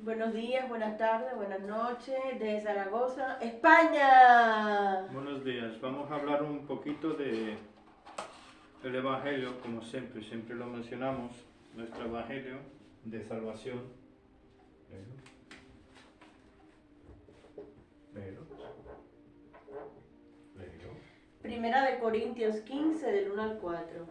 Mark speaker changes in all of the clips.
Speaker 1: Buenos días, buenas tardes, buenas noches, desde Zaragoza, España.
Speaker 2: Buenos días, vamos a hablar un poquito de el Evangelio, como siempre lo mencionamos, nuestro Evangelio de salvación. Léelo.
Speaker 1: Primera de Corintios 15, del 1 al 4.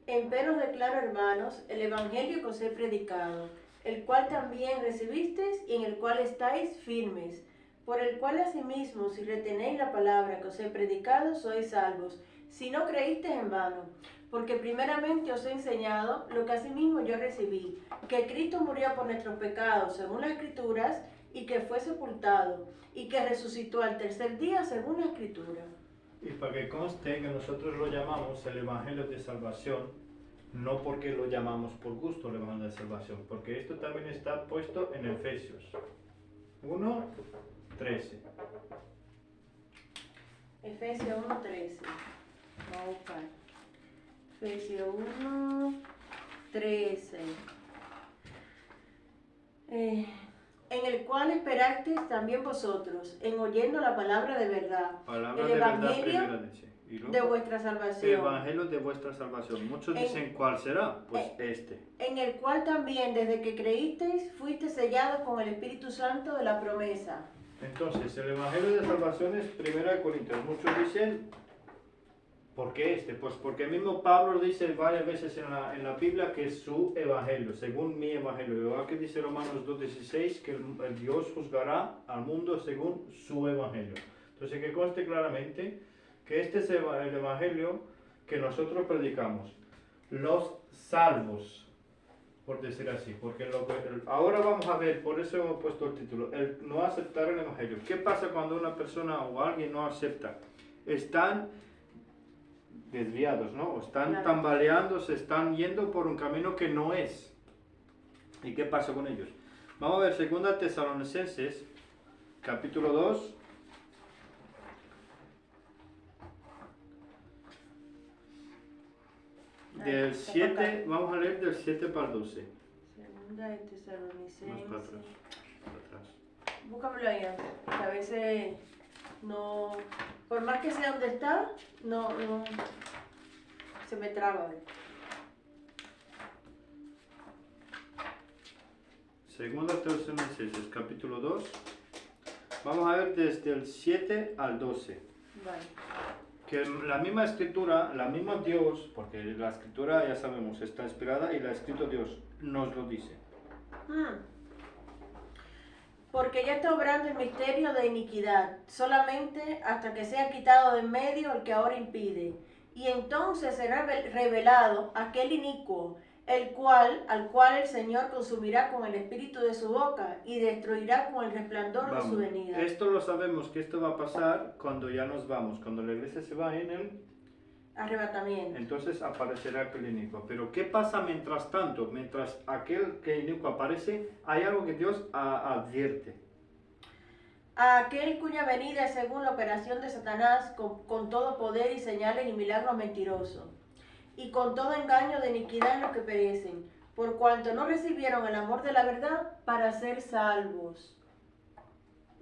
Speaker 1: Empero os declaro, hermanos, el Evangelio que os he predicado, el cual también recibisteis y en el cual estáis firmes, por el cual asimismo, si retenéis la palabra que os he predicado, sois salvos, si no creísteis en vano. Porque primeramente os he enseñado lo que asimismo yo recibí, que Cristo murió por nuestros pecados, según las Escrituras, y que fue sepultado, y que resucitó al tercer día, según la Escritura.
Speaker 2: Y para que conste que nosotros lo llamamos el Evangelio de salvación, no porque lo llamamos por gusto el Evangelio de salvación, porque esto también está puesto en Efesios 1:13.
Speaker 1: Efesios 1:13. Vamos a buscar. Efesios 1:13. En el cual esperasteis también vosotros, en oyendo la palabra de verdad,
Speaker 2: Palabra
Speaker 1: el
Speaker 2: de verdad
Speaker 1: evangelio
Speaker 2: primera dice. ¿Y luego?
Speaker 1: de vuestra salvación.
Speaker 2: Evangelio de vuestra salvación. Muchos dicen, ¿cuál será? Pues este.
Speaker 1: En el cual también, desde que creísteis, fuisteis sellados con el Espíritu Santo de la promesa.
Speaker 2: Entonces, el Evangelio de salvación es 1 Corintios. Muchos dicen, ¿por qué este? Pues porque mismo Pablo dice varias veces en la Biblia que es su Evangelio, según mi Evangelio. Igual que dice Romanos 2:16, que el Dios juzgará al mundo según su Evangelio. Entonces, que conste claramente que este es el Evangelio que nosotros predicamos. Los salvos, por decir así, porque ahora vamos a ver, por eso hemos puesto el título, el no aceptar el Evangelio. ¿Qué pasa cuando una persona o alguien no acepta? Están desviados, ¿no? O están tambaleando, se están yendo por un camino que no es. ¿Y qué pasa con ellos? Vamos a ver 2 Tesalonicenses, capítulo 2. Del 7, vamos a leer del 7 para el 12.
Speaker 1: Segunda de Tesalonicenses.
Speaker 2: Más para atrás.
Speaker 1: Búscamelo ahí, que a veces no, por más que sea donde está, no, se me traba.
Speaker 2: Segunda Tesalonicenses, capítulo 2. Vamos a ver desde el 7 al 12.
Speaker 1: Vale.
Speaker 2: Que la misma escritura, la misma Dios, porque la escritura ya sabemos está inspirada y la ha escrito Dios, nos lo dice.
Speaker 1: Porque ya está obrando el misterio de iniquidad, solamente hasta que sea quitado de en medio el que ahora impide. Y entonces será revelado aquel inicuo, al cual el Señor consumirá con el espíritu de su boca y destruirá con el resplandor de su venida.
Speaker 2: Esto lo sabemos que esto va a pasar cuando ya nos vamos, cuando la iglesia se va en el
Speaker 1: arrebatamiento.
Speaker 2: Entonces aparecerá aquel inicuo. Pero ¿qué pasa mientras tanto? Mientras aquel que inicuo aparece, hay algo que Dios advierte.
Speaker 1: A aquel cuya venida es según la operación de Satanás con todo poder y señales y milagros mentirosos, y con todo engaño de iniquidad en los que perecen, por cuanto no recibieron el amor de la verdad para ser salvos.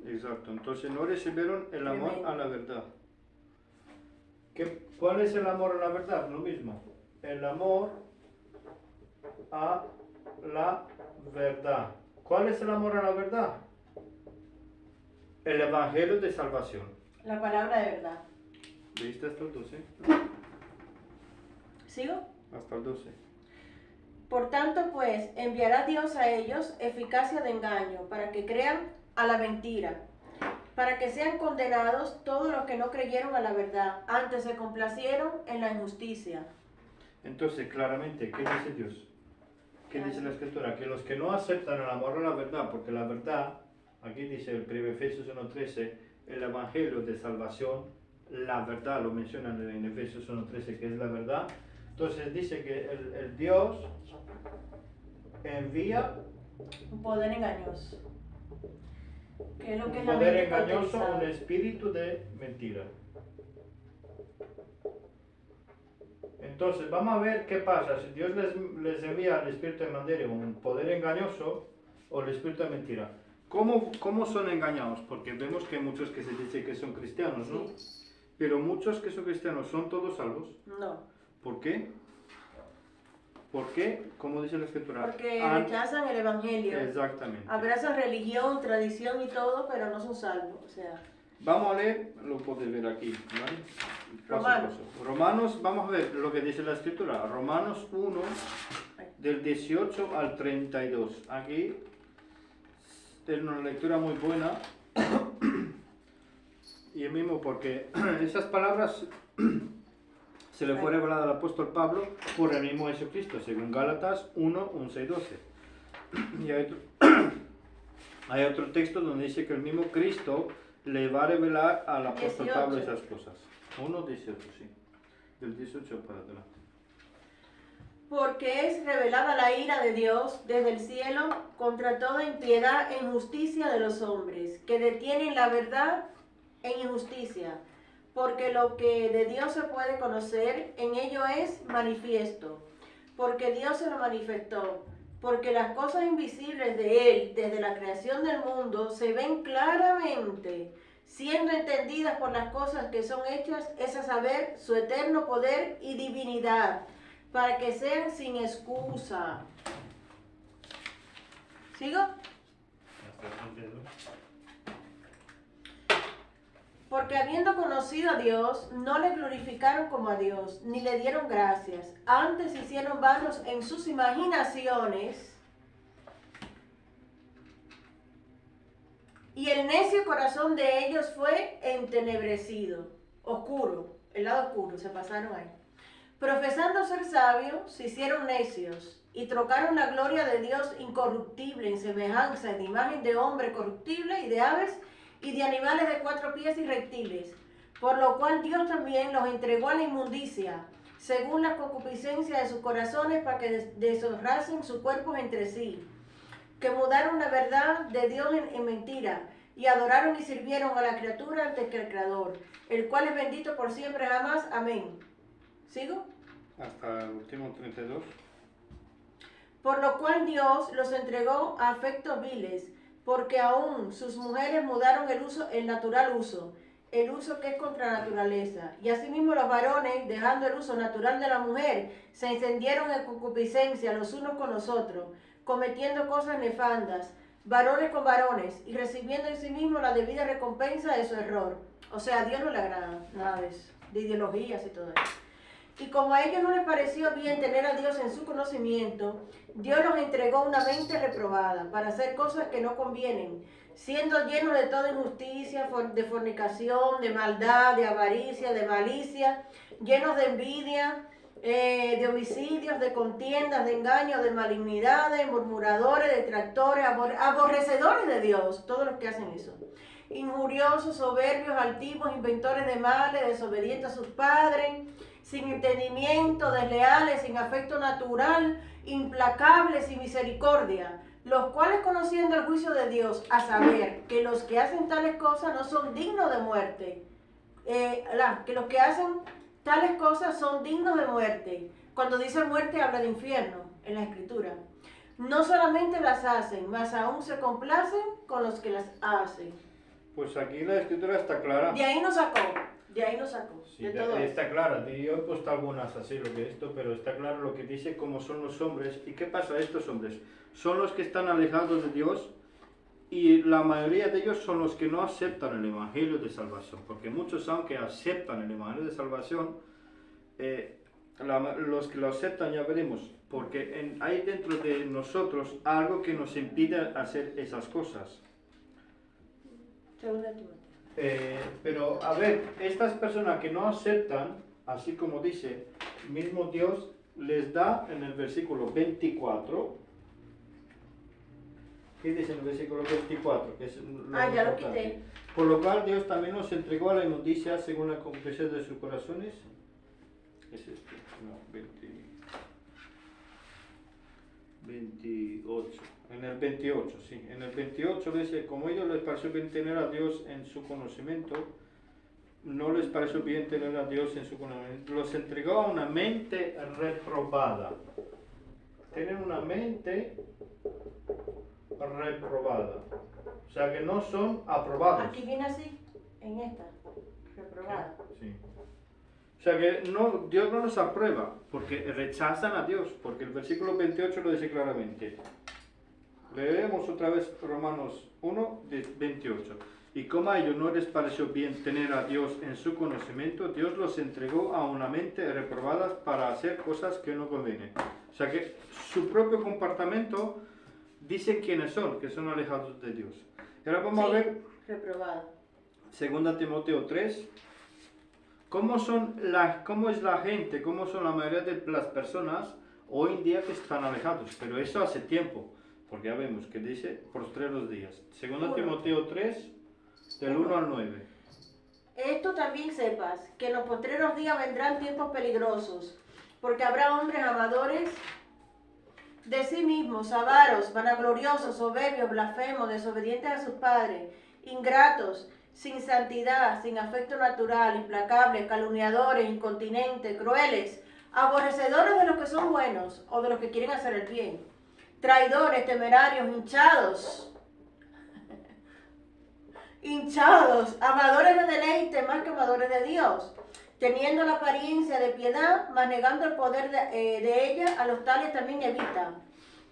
Speaker 2: Exacto, entonces no recibieron el amor a la verdad. ¿Cuál es el amor a la verdad? Lo mismo, el amor a la verdad. ¿Cuál es el amor a la verdad? El Evangelio de salvación.
Speaker 1: La palabra de verdad.
Speaker 2: ¿Leíste hasta el 12?
Speaker 1: ¿Sigo?
Speaker 2: Hasta el 12.
Speaker 1: Por tanto, pues, enviará Dios a ellos eficacia de engaño, para que crean a la mentira, para que sean condenados todos los que no creyeron a la verdad, antes se complacieron en la injusticia.
Speaker 2: Entonces, claramente, ¿qué dice Dios? ¿Qué dice la Escritura? Que los que no aceptan el amor a la verdad, porque la verdad, aquí dice el 1 Efesios 1:13, el Evangelio de salvación, la verdad, lo mencionan en Efesios 1:13, que es la verdad. Entonces dice que el Dios envía
Speaker 1: un poder engañoso. ¿Qué es lo que
Speaker 2: un
Speaker 1: es
Speaker 2: poder
Speaker 1: la
Speaker 2: engañoso, un espíritu de mentira. Entonces, vamos a ver qué pasa. Si Dios les envía al espíritu de mentira, un poder engañoso, o el espíritu de mentira. ¿Cómo son engañados? Porque vemos que hay muchos que se dicen que son cristianos, ¿no?
Speaker 1: Sí.
Speaker 2: Pero muchos que son cristianos, ¿son todos salvos?
Speaker 1: No.
Speaker 2: ¿Por qué? ¿Por qué? Como dice la escritura.
Speaker 1: Porque rechazan el evangelio.
Speaker 2: Exactamente.
Speaker 1: Abrazan religión, tradición y todo, pero no son salvos. O sea,
Speaker 2: Vamos a leer, lo puedes ver aquí, ¿vale? Paso a
Speaker 1: Romanos.
Speaker 2: paso. Romanos, vamos a ver lo que dice la escritura. Romanos 1, del 18 al 32. Aquí es una lectura muy buena. Y el mismo porque esas palabras se le fue revelada al apóstol Pablo por el mismo Jesucristo, según Gálatas 1, 11 y 12. Y hay otro texto donde dice que el mismo Cristo le va a revelar al apóstol
Speaker 1: 18.
Speaker 2: Pablo esas cosas. 1, 18, sí. Del 18 para adelante.
Speaker 1: porque es revelada la ira de Dios desde el cielo contra toda impiedad e injusticia de los hombres, que detienen la verdad en injusticia, porque lo que de Dios se puede conocer, en ello es manifiesto, porque Dios se lo manifestó, porque las cosas invisibles de Él, desde la creación del mundo, se ven claramente, siendo entendidas por las cosas que son hechas, es a saber, su eterno poder y divinidad, para que sean sin excusa. ¿Sigo? Porque habiendo conocido a Dios, no le glorificaron como a Dios, ni le dieron gracias. Antes se hicieron vanos en sus imaginaciones, y el necio corazón de ellos fue entenebrecido, oscuro, el lado oscuro, se pasaron ahí. Profesando ser sabios, se hicieron necios, y trocaron la gloria de Dios incorruptible en semejanza de imagen de hombre corruptible y de aves, y de animales de 4 pies y reptiles, por lo cual Dios también los entregó a la inmundicia, según la concupiscencia de sus corazones, para que deshonrasen sus cuerpos entre sí, que mudaron la verdad de Dios en mentira, y adoraron y sirvieron a la criatura antes que al Creador, el cual es bendito por siempre jamás. Amén. ¿Sigo?
Speaker 2: Hasta el último 32.
Speaker 1: Por lo cual Dios los entregó a afectos viles, porque aún sus mujeres mudaron el natural uso, el uso que es contra la naturaleza. Y asimismo los varones, dejando el uso natural de la mujer, se encendieron en concupiscencia los unos con los otros, cometiendo cosas nefandas, varones con varones, y recibiendo en sí mismo la debida recompensa de su error. O sea, a Dios no le agrada nada de eso, de ideologías y todo eso. Y como a ellos no les pareció bien tener a Dios en su conocimiento, Dios los entregó una mente reprobada para hacer cosas que no convienen, siendo llenos de toda injusticia, de fornicación, de maldad, de avaricia, de malicia, llenos de envidia, de homicidios, de contiendas, de engaños, de malignidades, murmuradores, detractores, aborrecedores de Dios, todos los que hacen eso. Injuriosos, soberbios, altivos, inventores de males, desobedientes a sus padres, sin entendimiento, desleales, sin afecto natural, implacables, sin misericordia, los cuales conociendo el juicio de Dios, a saber que los que hacen tales cosas no son dignos de muerte, que los que hacen tales cosas son dignos de muerte. Cuando dice muerte habla de infierno en la escritura. No solamente las hacen, mas aún se complacen con los que las hacen.
Speaker 2: Pues aquí la escritura está clara.
Speaker 1: De ahí nos sacó.
Speaker 2: Sí, está clara. Yo he puesto algunas así lo que esto, pero está claro lo que dice, cómo son los hombres. ¿Y qué pasa a estos hombres? Son los que están alejados de Dios, y la mayoría de ellos son los que no aceptan el evangelio de salvación. Porque muchos, aunque aceptan el evangelio de salvación, los que lo aceptan ya veremos, porque hay dentro de nosotros algo que nos impide hacer esas cosas. Pero a ver, estas personas que no aceptan, así como dice, mismo Dios les da en el versículo 24. ¿Qué dice en el versículo 24? Que es
Speaker 1: ya lo quité.
Speaker 2: Por lo cual Dios también nos entregó a la inmundicia según la concupiscencia de sus corazones. Es este, no, 28. En el 28, sí. En el 28 dice, como a ellos les pareció bien tener a Dios en su conocimiento, no les pareció bien tener a Dios en su conocimiento. Los entregó a una mente reprobada. Tienen una mente reprobada. O sea que no son aprobados.
Speaker 1: Aquí viene así, en esta, reprobada.
Speaker 2: Sí. O sea que no, Dios no los aprueba, porque rechazan a Dios, porque el versículo 28 lo dice claramente. Leemos otra vez Romanos 1, 28. Y como a ellos no les pareció bien tener a Dios en su conocimiento, Dios los entregó a una mente reprobadas para hacer cosas que no convienen. O sea que su propio comportamiento dice quiénes son, que son alejados de Dios. Y ahora vamos a ver
Speaker 1: reprobada.
Speaker 2: 2 Timoteo 3. ¿Cómo es la gente, cómo son la mayoría de las personas hoy en día que están alejados? Pero eso hace tiempo, porque ya vemos que dice postreros días. 2 Timoteo 3, del 1 al 9.
Speaker 1: Esto también sepas, que en los postreros días vendrán tiempos peligrosos, porque habrá hombres amadores de sí mismos, avaros, vanagloriosos, soberbios, blasfemos, desobedientes a sus padres, ingratos, sin santidad, sin afecto natural, implacables, calumniadores, incontinentes, crueles, aborrecedores de los que son buenos o de los que quieren hacer el bien, traidores, temerarios, hinchados, amadores de deleite más que amadores de Dios, teniendo la apariencia de piedad, mas negando el poder de ella, a los tales también evita.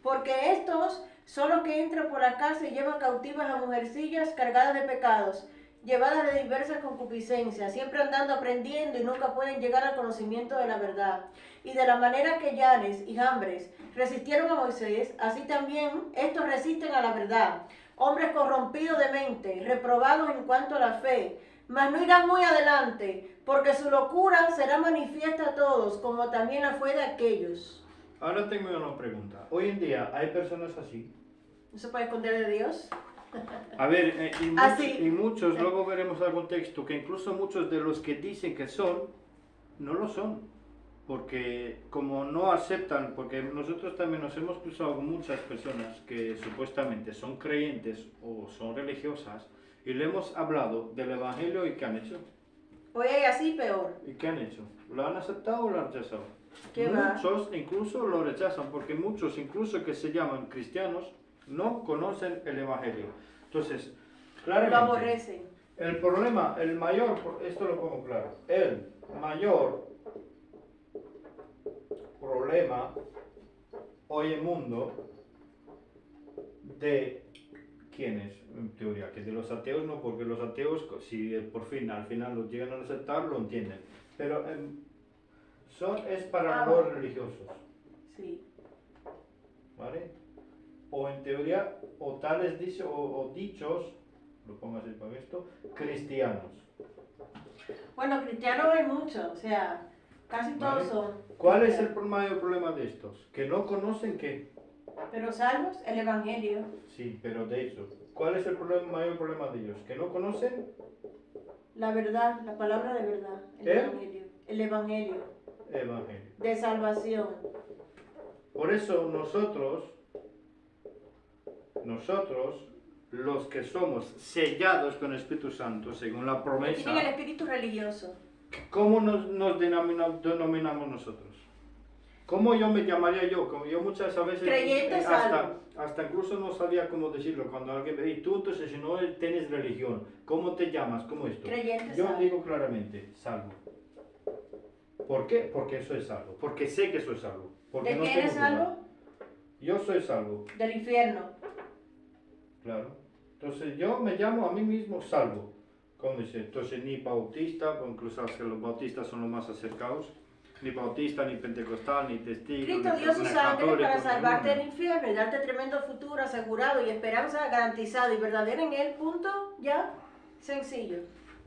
Speaker 1: Porque estos son los que entran por la casa y llevan cautivas a mujercillas cargadas de pecados, llevadas de diversas concupiscencias, siempre andando aprendiendo y nunca pueden llegar al conocimiento de la verdad. Y de la manera que Yanes y Jambres resistieron a Moisés, así también estos resisten a la verdad. Hombres corrompidos de mente, reprobados en cuanto a la fe, mas no irán muy adelante, porque su locura será manifiesta a todos, como también la fue de aquellos.
Speaker 2: Ahora tengo una pregunta. Hoy en día, ¿hay personas así?
Speaker 1: ¿No se puede esconder de Dios?
Speaker 2: A ver, y muchos, luego veremos el contexto, que incluso muchos de los que dicen que son, no lo son. Porque como no aceptan, porque nosotros también nos hemos cruzado con muchas personas que supuestamente son creyentes o son religiosas y le hemos hablado del Evangelio y ¿qué han hecho?
Speaker 1: Hoy hay así peor.
Speaker 2: ¿Y qué han hecho? ¿Lo han aceptado o lo han rechazado? Muchos incluso lo rechazan, porque muchos incluso que se llaman cristianos no conocen el Evangelio. Entonces, claramente,
Speaker 1: lo aborrecen.
Speaker 2: El problema, el mayor, esto lo pongo claro, el mayor problema hoy en el mundo de ¿quiénes? En teoría, que de los ateos no, porque los ateos, si por fin al final lo llegan a aceptar, lo entienden. Pero es para los religiosos.
Speaker 1: Sí.
Speaker 2: ¿Vale? O en teoría, o tales dichos, lo pongo así para esto, cristianos.
Speaker 1: Bueno, cristianos hay muchos, o sea, casi todos son.
Speaker 2: ¿Cuál es el mayor problema de estos? Que no conocen qué.
Speaker 1: Pero salvos, el Evangelio.
Speaker 2: Sí, pero de eso. ¿Cuál es el mayor problema de ellos? Que no conocen
Speaker 1: la verdad, la palabra de verdad, el Evangelio. El Evangelio. De salvación.
Speaker 2: Por eso nosotros, los que somos sellados con el Espíritu Santo, según la promesa.
Speaker 1: Tienen el espíritu religioso.
Speaker 2: ¿Cómo nos denominamos nosotros? ¿Cómo yo me llamaría yo? Como yo muchas veces
Speaker 1: creyente salvo.
Speaker 2: Hasta incluso no sabía cómo decirlo. Cuando alguien me dice, tú entonces si no tienes religión, ¿cómo te llamas? ¿Cómo esto?
Speaker 1: Creyente
Speaker 2: yo
Speaker 1: salvo.
Speaker 2: Digo claramente, salvo. ¿Por qué? Porque soy salvo. Porque sé que soy salvo. Porque
Speaker 1: ¿De qué eres salvo?
Speaker 2: Yo soy salvo.
Speaker 1: Del infierno.
Speaker 2: Claro. Entonces yo me llamo a mí mismo salvo. ¿Cómo dice? Entonces ni bautista, incluso que los bautistas son los más acercados, ni bautista, ni pentecostal, ni testigo.
Speaker 1: Cristo dio su sangre para salvarte del infierno y darte tremendo futuro asegurado y esperanza garantizada y verdadera en él, punto, ya, sencillo.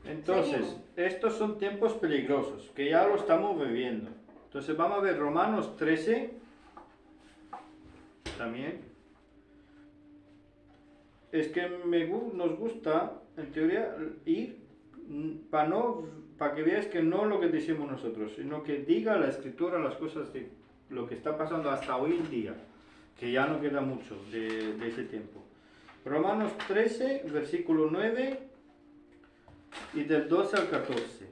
Speaker 2: Entonces, seguimos. Estos son tiempos peligrosos, que ya lo estamos viviendo. Entonces vamos a ver Romanos 13, también. Es que nos gusta, en teoría, ir para que veáis que no lo que decimos nosotros, sino que diga la Escritura las cosas de lo que está pasando hasta hoy en día, que ya no queda mucho de ese tiempo. Romanos 13, versículo 9 y del 12 al 14.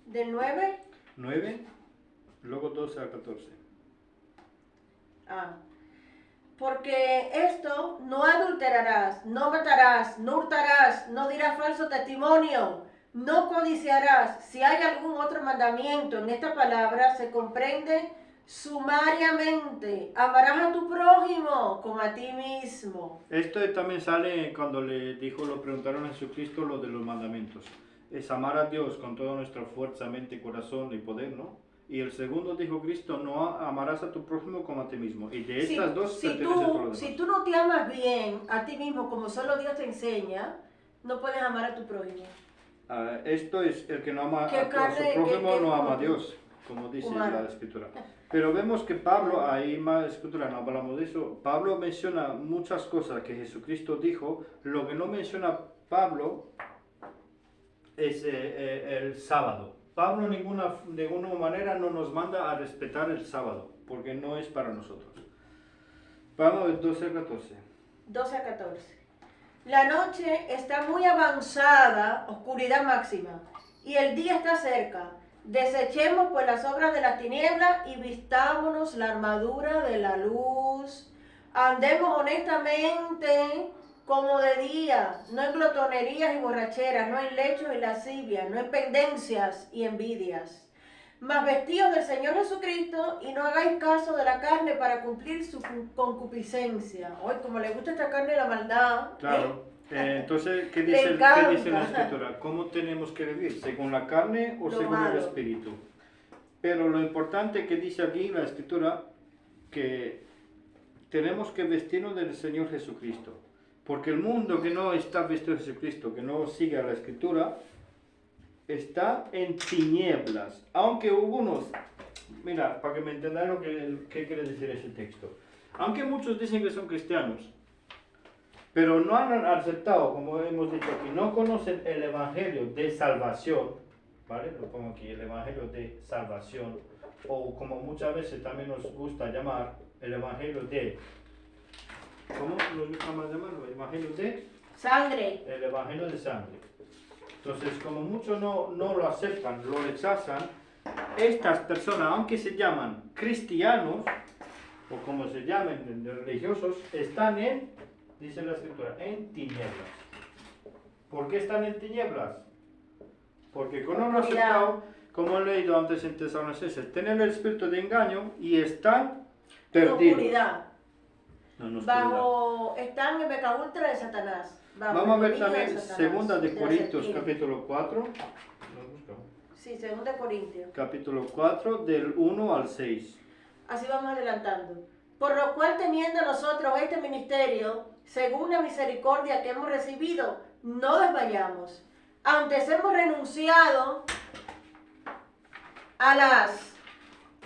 Speaker 1: ¿Del 9?
Speaker 2: 9. Luego 12 al 14.
Speaker 1: Ah. Porque esto: no adulterarás, no matarás, no hurtarás, no dirás falso testimonio, no codiciarás. Si hay algún otro mandamiento en esta palabra, se comprende sumariamente: amarás a tu prójimo como a ti mismo.
Speaker 2: Esto también sale cuando lo preguntaron a Jesucristo lo de los mandamientos. Es amar a Dios con toda nuestra fuerza, mente, corazón y poder, ¿no? Y el segundo dijo Cristo: no amarás a tu prójimo como a ti mismo. Y de estas dos pertenece todo lo demás.
Speaker 1: Si tú no te amas bien a ti mismo como solo Dios te enseña, no puedes amar a tu prójimo.
Speaker 2: Esto es: el que no ama a su prójimo no ama a Dios, como dice la Escritura. Pero vemos que Pablo, ahí más Escritura, no hablamos de eso, Pablo menciona muchas cosas que Jesucristo dijo. Lo que no menciona Pablo es el sábado. Pablo de ninguna manera no nos manda a respetar el sábado, porque no es para nosotros. Vamos a ver 12 a 14.
Speaker 1: 12 a 14. La noche está muy avanzada, oscuridad máxima, y el día está cerca. Desechemos pues las obras de las tinieblas y vistámonos la armadura de la luz. Andemos honestamente como de día, no en glotonerías y borracheras, no en lechos y lascivias, no en pendencias y envidias. Mas vestidos del Señor Jesucristo y no hagáis caso de la carne para cumplir su concupiscencia. Hoy, como le gusta esta carne la maldad.
Speaker 2: Claro. Entonces, ¿qué dice la Escritura? ¿Cómo tenemos que vivir? ¿Según la carne o según el Espíritu? Pero lo importante que dice aquí la Escritura, que tenemos que vestirnos del Señor Jesucristo. Porque el mundo que no está vestido de Jesucristo, que no sigue a la Escritura, está en tinieblas. Aunque algunos, mira, para que me entendáis qué quiere decir ese texto. Aunque muchos dicen que son cristianos, pero no han aceptado, como hemos dicho aquí, no conocen el Evangelio de salvación, ¿vale? Lo pongo aquí, el Evangelio de salvación, o como muchas veces también nos gusta llamar, el Evangelio de, ¿cómo nos gusta más llamarlo? El Evangelio de
Speaker 1: sangre.
Speaker 2: El Evangelio de sangre. Entonces, como muchos no lo aceptan, lo rechazan, estas personas, aunque se llaman cristianos, o como se llamen religiosos, están dice la Escritura, en tinieblas. ¿Por qué están en tinieblas? Porque como no lo han aceptado, como he leído antes en Tesalonicenses, tienen el espíritu de engaño y están perdidos.
Speaker 1: Oscuridad. Están en pecado ultra de Satanás.
Speaker 2: Vamos a ver también Segunda de Corintios capítulo 4.
Speaker 1: Sí, Segunda de Corintios.
Speaker 2: Capítulo 4 del 1 al 6.
Speaker 1: Así vamos adelantando. Por lo cual, teniendo nosotros este ministerio, según la misericordia que hemos recibido, no desmayamos. Antes hemos renunciado a las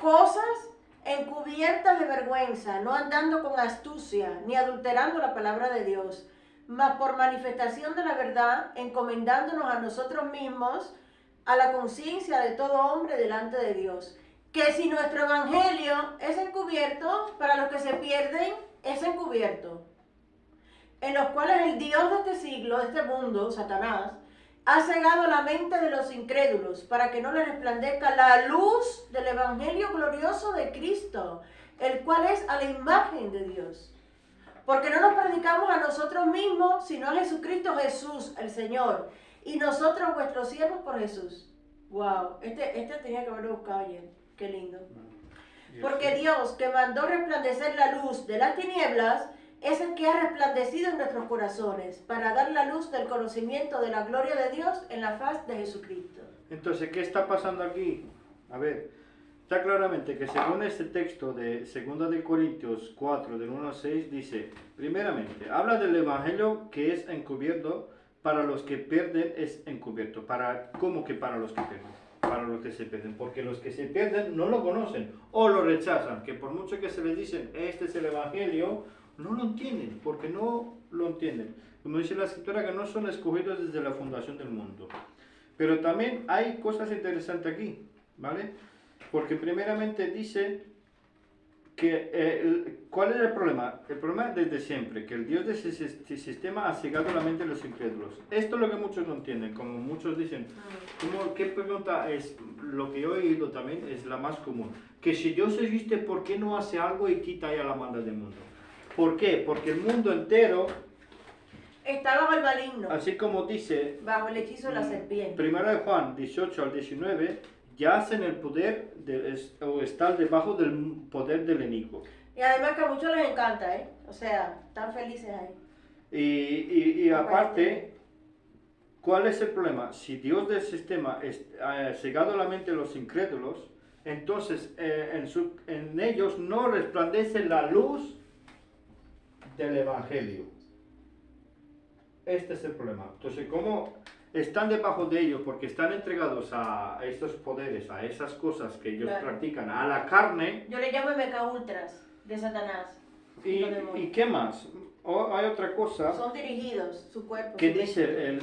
Speaker 1: cosas encubiertas de vergüenza, no andando con astucia, ni adulterando la palabra de Dios, mas por manifestación de la verdad, encomendándonos a nosotros mismos, a la conciencia de todo hombre delante de Dios. Que si nuestro evangelio es encubierto, para los que se pierden, es encubierto, en los cuales el Dios de este siglo, de este mundo, Satanás, ha cegado la mente de los incrédulos, para que no les resplandezca la luz del evangelio glorioso de Cristo, el cual es a la imagen de Dios. Porque no nos predicamos a nosotros mismos, sino a Jesucristo Jesús, el Señor, y nosotros vuestros siervos por Jesús. Wow, este tenía que haberlo buscado ayer. Qué lindo. Porque Dios, que mandó resplandecer la luz de las tinieblas, es el que ha resplandecido en nuestros corazones, para dar la luz del conocimiento de la gloria de Dios en la faz de Jesucristo.
Speaker 2: Entonces, ¿qué está pasando aquí? A ver, está claramente que según este texto de 2 de Corintios 4, del 1 al 6, dice, primeramente, habla del evangelio que es encubierto, para los que pierden es encubierto. ¿Cómo que para los que pierden? Para los que se pierden, porque los que se pierden no lo conocen o lo rechazan, que por mucho que se les dicen este es el evangelio, no lo entienden, porque no lo entienden. Como dice la Escritura, que no son escogidos desde la fundación del mundo. Pero también hay cosas interesantes aquí, ¿vale? Porque primeramente dice ¿Cuál es el problema? El problema es desde siempre, que el Dios de ese sistema ha cegado la mente de los incrédulos. Esto es lo que muchos no entienden, como muchos dicen. ¿Qué pregunta es? Lo que yo he oído también es la más común. Que si Dios existe, ¿por qué no hace algo y quita ya la maldad del mundo? ¿Por qué? Porque el mundo entero
Speaker 1: está bajo el maligno,
Speaker 2: así como dice
Speaker 1: bajo el hechizo de la serpiente.
Speaker 2: 1 Juan 18 al 19, yacen el poder o están debajo del poder del inicuo.
Speaker 1: Y además que a muchos les encanta, ¿eh? O sea, están felices ahí.
Speaker 2: Y aparte, ¿cuál es el problema? Si Dios del sistema ha cegado la mente de los incrédulos, entonces en ellos no resplandece la luz del Evangelio. Este es el problema. Entonces, ¿cómo están debajo de ellos? Porque están entregados a estos poderes, a esas cosas que ellos practican, a la carne.
Speaker 1: Yo le llamo MK Ultras de Satanás.
Speaker 2: ¿Y qué más? Hay otra cosa.
Speaker 1: Son dirigidos, su cuerpo.
Speaker 2: Que dice el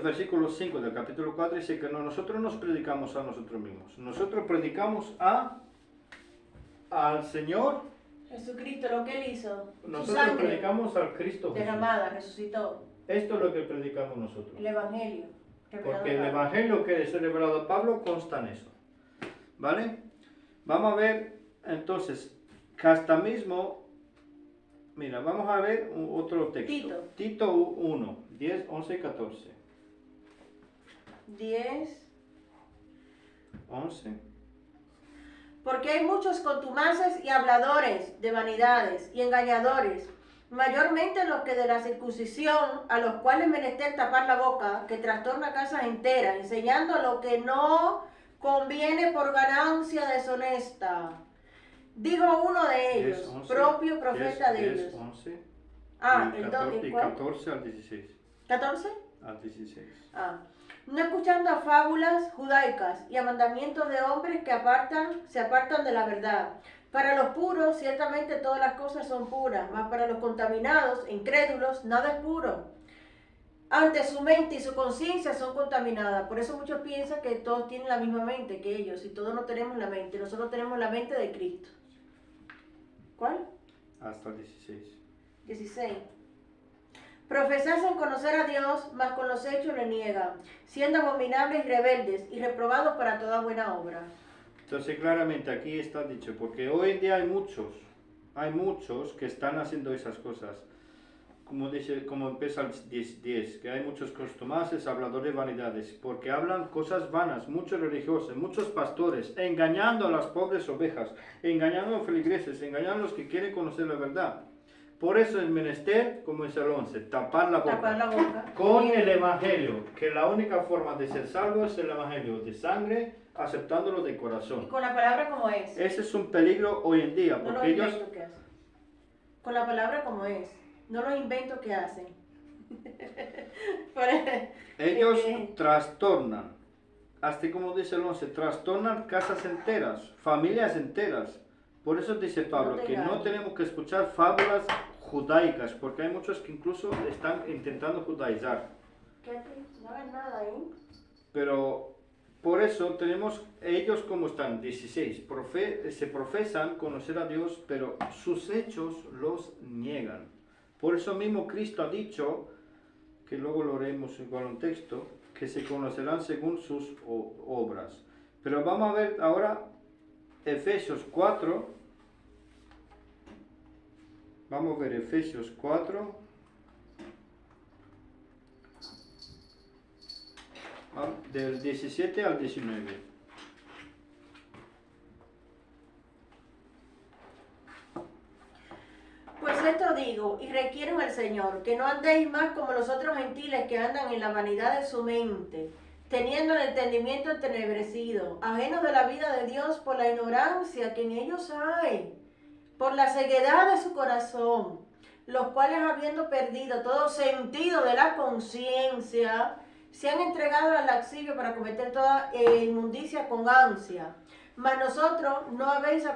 Speaker 2: versículo 5 del capítulo 4, dice que nosotros nos predicamos a nosotros mismos. Nosotros predicamos al Señor.
Speaker 1: Jesucristo, lo que Él hizo.
Speaker 2: Nosotros predicamos al Cristo Jesús.
Speaker 1: Derramada, resucitó.
Speaker 2: Esto es lo que predicamos nosotros.
Speaker 1: El Evangelio.
Speaker 2: Porque el Evangelio que es revelado a Pablo consta en eso. ¿Vale? Vamos a ver entonces, que hasta mismo, mira, vamos a ver otro texto. Tito 1, 10, 11 y 14.
Speaker 1: 10,
Speaker 2: 11.
Speaker 1: Porque hay muchos contumaces y habladores de vanidades y engañadores, mayormente los que de la circuncisión, a los cuales menester tapar la boca, que trastorna casas enteras, enseñando lo que no conviene por ganancia deshonesta. Dijo uno de ellos,
Speaker 2: 10, 11,
Speaker 1: propio profeta
Speaker 2: 10,
Speaker 1: de
Speaker 2: 10,
Speaker 1: ellos.
Speaker 2: 11,
Speaker 1: ¿El
Speaker 2: 14 al 16.
Speaker 1: ¿14?
Speaker 2: Al 16.
Speaker 1: No escuchando a fábulas judaicas y a mandamientos de hombres que se apartan de la verdad. Para los puros, ciertamente todas las cosas son puras, mas para los contaminados, incrédulos, nada es puro. Ante su mente y su conciencia son contaminadas. Por eso muchos piensan que todos tienen la misma mente que ellos, y todos no tenemos la mente. Nosotros tenemos la mente de Cristo. ¿Cuál?
Speaker 2: Hasta el 16.
Speaker 1: 16. Profesasen conocer a Dios, mas con los hechos le niegan, siendo abominables y rebeldes, y reprobados para toda buena obra.
Speaker 2: Entonces claramente aquí está dicho, porque hoy en día hay muchos que están haciendo esas cosas. Como empieza el 10, que hay muchos costumaces, habladores de vanidades, porque hablan cosas vanas, muchos religiosos, muchos pastores, engañando a las pobres ovejas, engañando a los feligreses, engañando a los que quieren conocer la verdad. Por eso es menester, como es el 11, tapar la boca con el Evangelio, que la única forma de ser salvo es el Evangelio de sangre, aceptándolo de corazón.
Speaker 1: Y con la palabra como es.
Speaker 2: Ese es un peligro hoy en día, porque ellos...
Speaker 1: Con la palabra como es, no los inventos que hacen.
Speaker 2: Ellos trastornan, hasta como dice el 11, trastornan casas enteras, familias enteras. Por eso dice Pablo que no tenemos que escuchar fábulas judaicas, porque hay muchos que incluso están intentando judaizar.
Speaker 1: No hagan nada ahí.
Speaker 2: Pero por eso tenemos, ellos como están, 16, se profesan conocer a Dios, pero sus hechos los niegan. Por eso mismo Cristo ha dicho, que luego lo leemos igual un texto, que se conocerán según sus obras. Pero vamos a ver ahora Efesios 4, vamos a ver Efesios 4, del 17 al 19.
Speaker 1: Pues esto digo, y requiero el Señor, que no andéis más como los otros gentiles que andan en la vanidad de su mente, teniendo el entendimiento entenebrecido, ajenos de la vida de Dios por la ignorancia que en ellos hay, por la ceguedad de su corazón, los cuales habiendo perdido todo sentido de la conciencia, se han entregado al lascivio para cometer toda inmundicia con ansia. Mas vosotros no habéis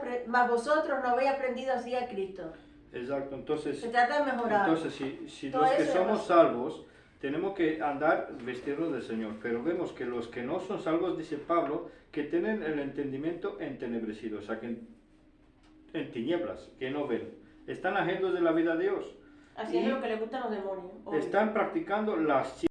Speaker 1: aprendido así a Cristo.
Speaker 2: Exacto, entonces,
Speaker 1: se trata de mejorar.
Speaker 2: Entonces si los que somos salvos tenemos que andar vestidos del Señor, pero vemos que los que no son salvos, dice Pablo, que tienen el entendimiento entenebrecido, o sea que en tinieblas, que no ven. Están ajenos de la vida de Dios.
Speaker 1: Haciendo
Speaker 2: Y
Speaker 1: lo que le gustan los demonios. obvio.
Speaker 2: están practicando lascivia.